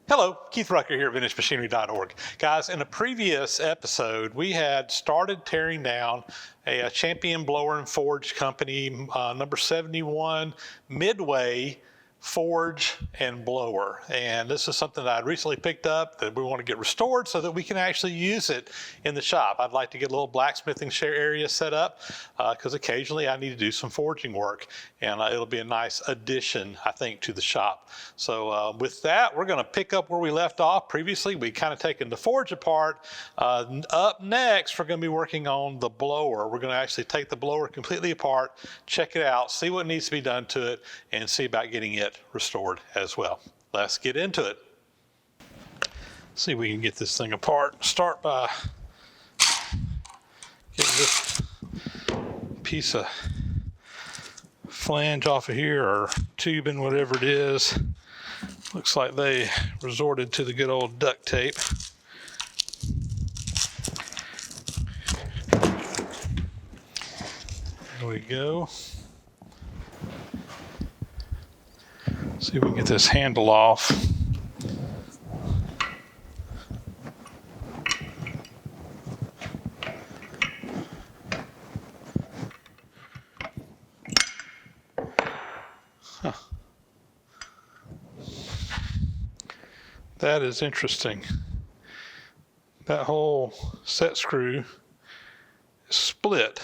Hello, Keith Rucker here at VintageMachinery.org. Guys, in a previous episode, we had started tearing down a Champion Blower and Forge Company number 71 Midway forge and blower, and this is something that I recently picked up that we want to get restored so that we can actually use it in the shop. I'd like to get a little blacksmithing area set up because occasionally I need to do some forging work, and it'll be a nice addition, I think, to the shop. So with that, we're going to pick up where we left off. Previously, we kind of taken the forge apart. Up next, we're going to be working on the blower. We're going to actually take the blower completely apart, check it out, see what needs to be done to it, and see about getting it restored as well. Let's get into it. See if we can get this thing apart. Start by getting this piece of flange off of here, or tubing, whatever it is. Looks like they resorted to the good old duct tape. There we go. See if we can get this handle off. Huh. That is interesting. That whole set screw is split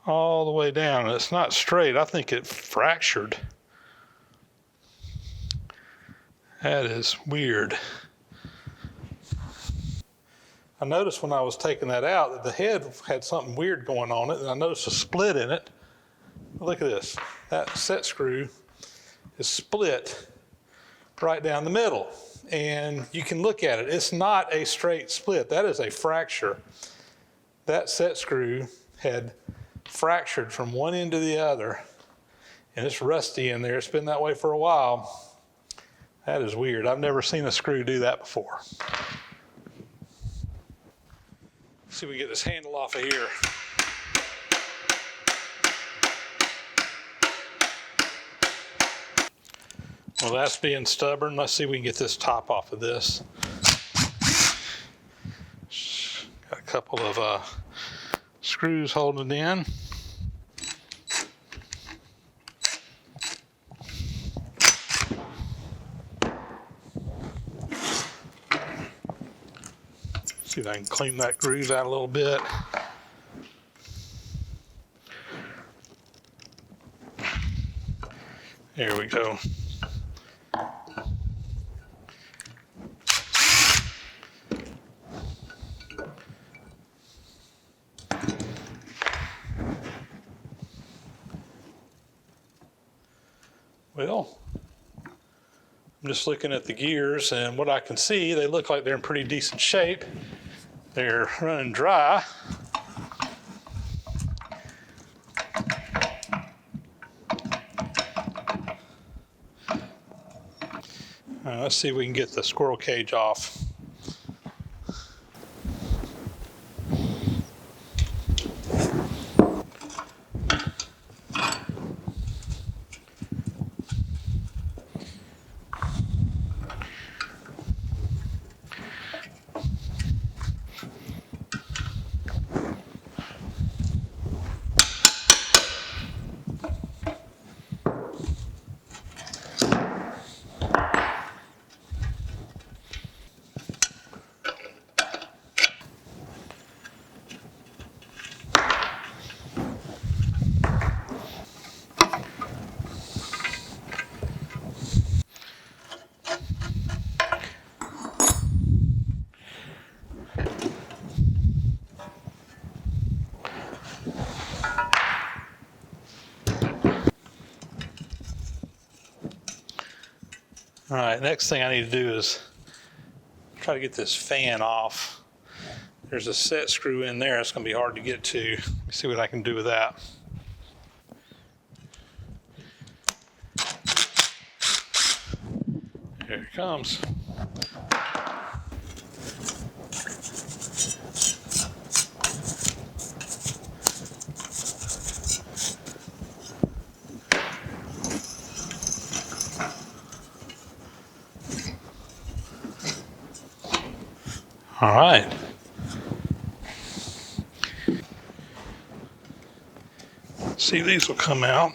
all the way down, and it's not straight. I think it fractured. That is weird. I noticed when I was taking that out that the head had something weird going on it, and I noticed a split in it. Look at this. That set screw is split right down the middle, and you can look at it. It's not a straight split. That is a fracture. That set screw had fractured from one end to the other, and it's rusty in there. It's been that way for a while. That is weird. I've never seen a screw do that before. Let's see if we get this handle off of here. Well, that's being stubborn. Let's see if we can get this top off of this. Got a couple of screws holding it in. See if I can clean that groove out a little bit. There we go. Well, I'm just looking at the gears, and what I can see, they look like they're in pretty decent shape. They're running dry. Let's see if we can get the squirrel cage off. All right, next thing I need to do is try to get this fan off. There's a set screw in there. It's going to be hard to get to. Let me see what I can do with that. Here it comes. All right. See, these will come out.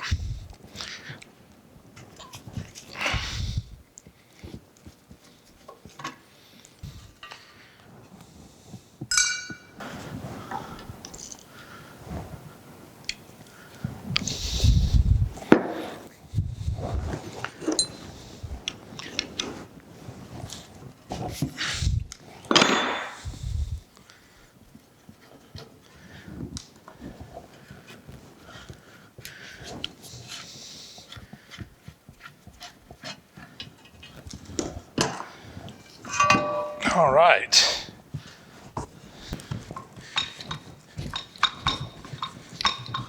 All right.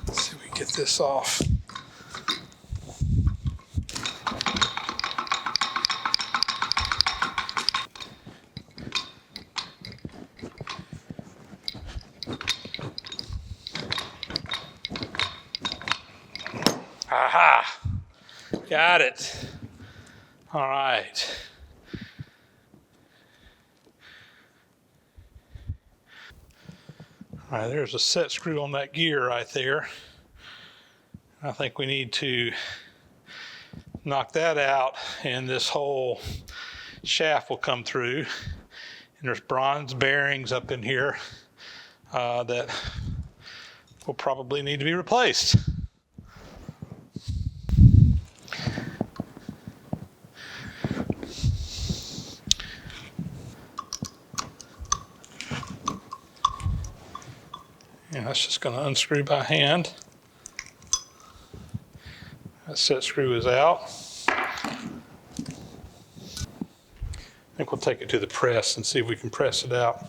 Let's see if we can get this off. Aha! Got it. All right. All right, there's a set screw on that gear right there. I think we need to knock that out, and this whole shaft will come through. And there's bronze bearings up in here that will probably need to be replaced. And that's just going to unscrew by hand. That set screw is out. I think we'll take it to the press and see if we can press it out.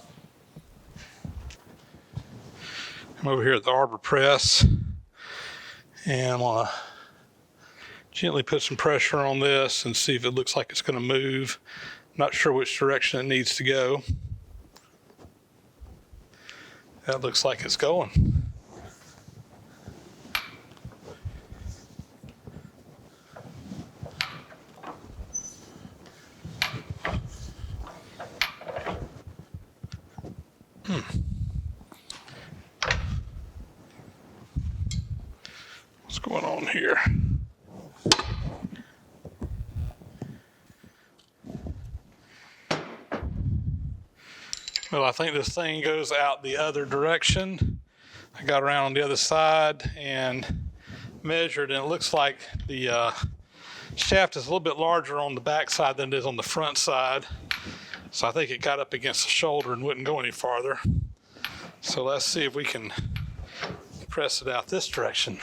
I'm over here at the arbor press, and I'm going to gently put some pressure on this and see if it looks like it's going to move. I'm not sure which direction it needs to go. That looks like it's going. What's going on here? Well, I think this thing goes out the other direction. I got around on the other side and measured, and it looks like the shaft is a little bit larger on the back side than it is on the front side. So I think it got up against the shoulder and wouldn't go any farther. So let's see if we can press it out this direction.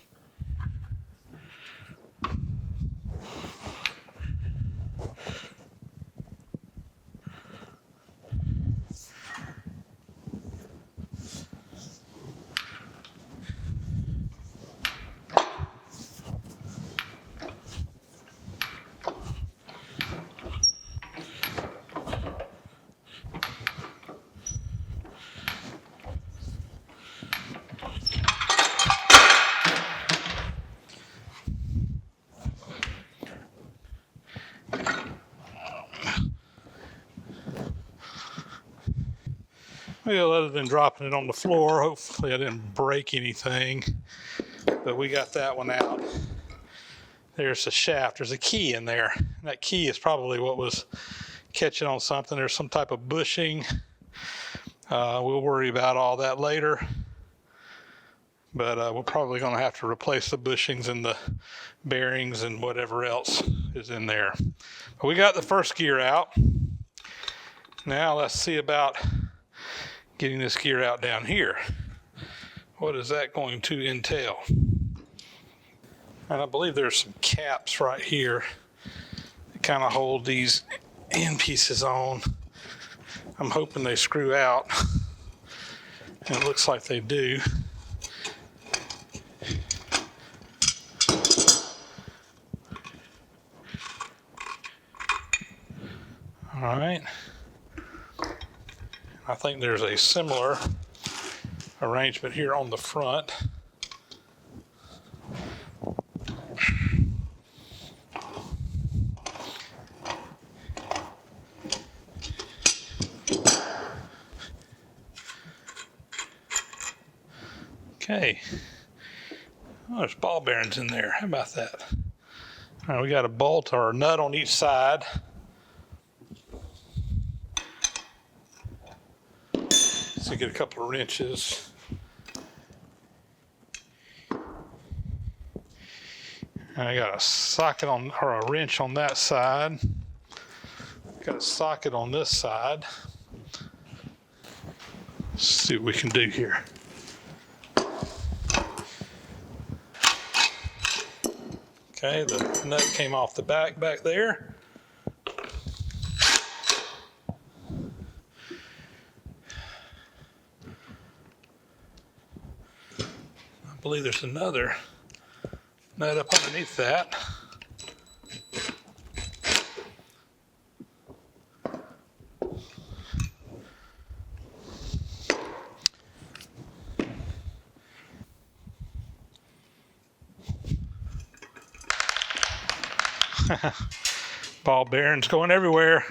Well, other than dropping it on the floor, hopefully I didn't break anything, but we got that one out. There's the shaft. There's a key in there. That key is probably what was catching on something. There's some type of bushing. We'll worry about all that later, but we're probably going to have to replace the bushings and the bearings and whatever else is in there. But we got the first gear out. Now let's see about getting this gear out down here. What is that going to entail? And I believe there's some caps right here that kind of hold these end pieces on. I'm hoping they screw out, and it looks like they do. All right. I think there's a similar arrangement here on the front. Okay. Oh, there's ball bearings in there. How about that? All right, we got a bolt or a nut on each side. So get a couple of wrenches. I got a socket on, or a wrench on that side. Got a socket on this side. Let's see what we can do here. Okay, the nut came off the back there. I believe there's another nut up underneath that. Ball bearings going everywhere.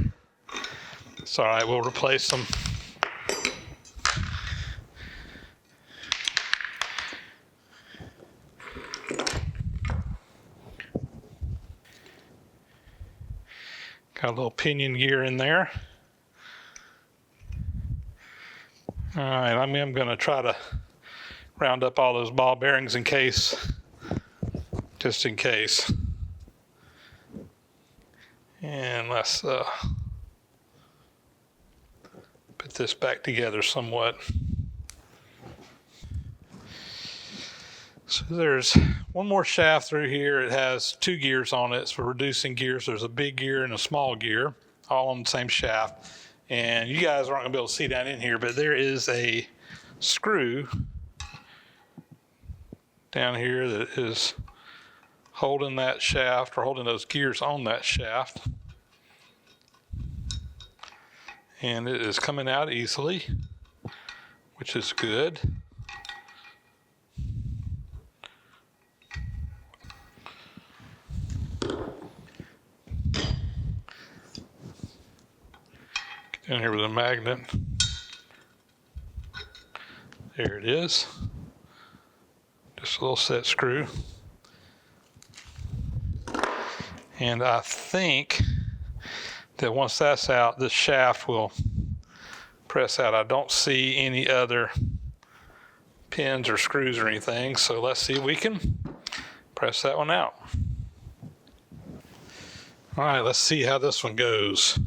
It's all right, we'll replace them. Got a little pinion gear in there. All right, I'm going to try to round up all those ball bearings in case, just in case. And let's put this back together somewhat. So there's one more shaft through here. It has 2 gears on it. So for reducing gears, there's a big gear and a small gear, all on the same shaft. And you guys aren't going to be able to see down in here, but there is a screw down here that is holding that shaft, or holding those gears on that shaft. And it is coming out easily, which is good. Get down here with a magnet. There it is. Just a little set screw. And I think that once that's out, this shaft will press out. I don't see any other pins or screws or anything, so let's see if we can press that one out. All right, let's see how this one goes.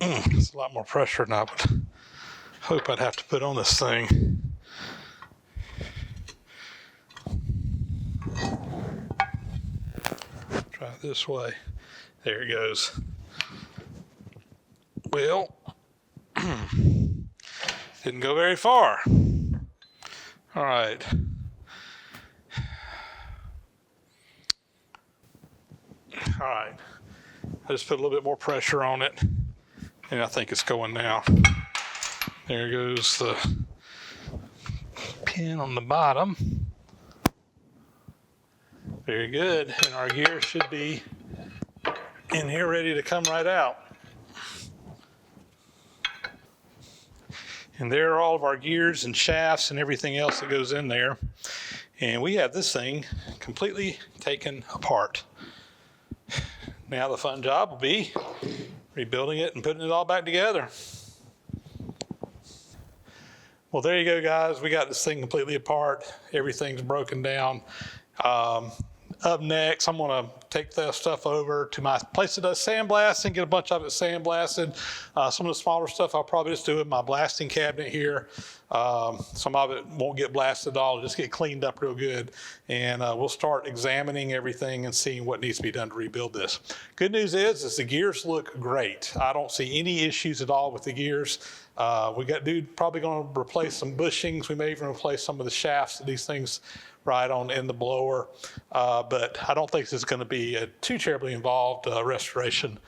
It's a lot more pressure than I would hope I'd have to put on this thing. Try it this way. There it goes. Well, didn't go very far. All right. All right. I just put a little bit more pressure on it, and I think it's going now. There goes the pin on the bottom. Very good. And our gear should be in here ready to come right out. And there are all of our gears and shafts and everything else that goes in there. And we have this thing completely taken apart. Now the fun job will be rebuilding it and putting it all back together. Well, there you go, guys. We got this thing completely apart. Everything's broken down. Up next, I'm going to take that stuff over to my place that does sandblasting, get a bunch of it sandblasted. Some of the smaller stuff I'll probably just do in my blasting cabinet here. Some of it won't get blasted at all, just get cleaned up real good. And we'll start examining everything and seeing what needs to be done to rebuild this. Good news is the gears look great. I don't see any issues at all with the gears. We got probably going to replace some bushings. We may even replace some of the shafts that these things ride on in the blower. But I don't think this is going to be a too terribly involved restoration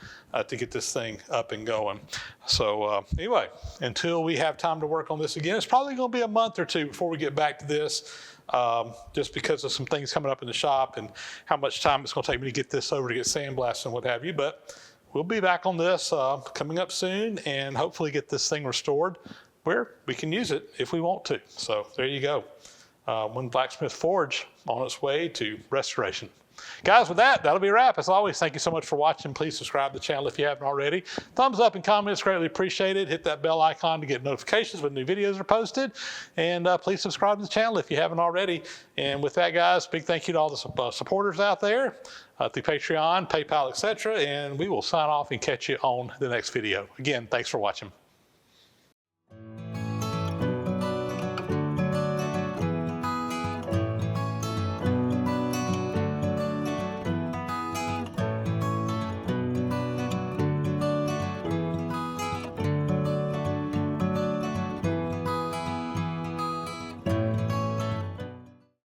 to get this thing up and going. So anyway, until we have time to work on this again, it's probably going to be a month or two before we get back to this, just because of some things coming up in the shop and how much time it's going to take me to get this over to get sandblasted and what have you. But we'll be back on this coming up soon and hopefully get this thing restored where we can use it if we want to. So there you go. One blacksmith forge on its way to restoration. Guys, with that, that'll be a wrap. As always, thank you so much for watching. Please subscribe to the channel if you haven't already. Thumbs up and comments, greatly appreciated. Hit that bell icon to get notifications when new videos are posted. And please subscribe to the channel if you haven't already. And with that, guys, big thank you to all the supporters out there through Patreon, PayPal, etc. And we will sign off and catch you on the next video. Again, thanks for watching.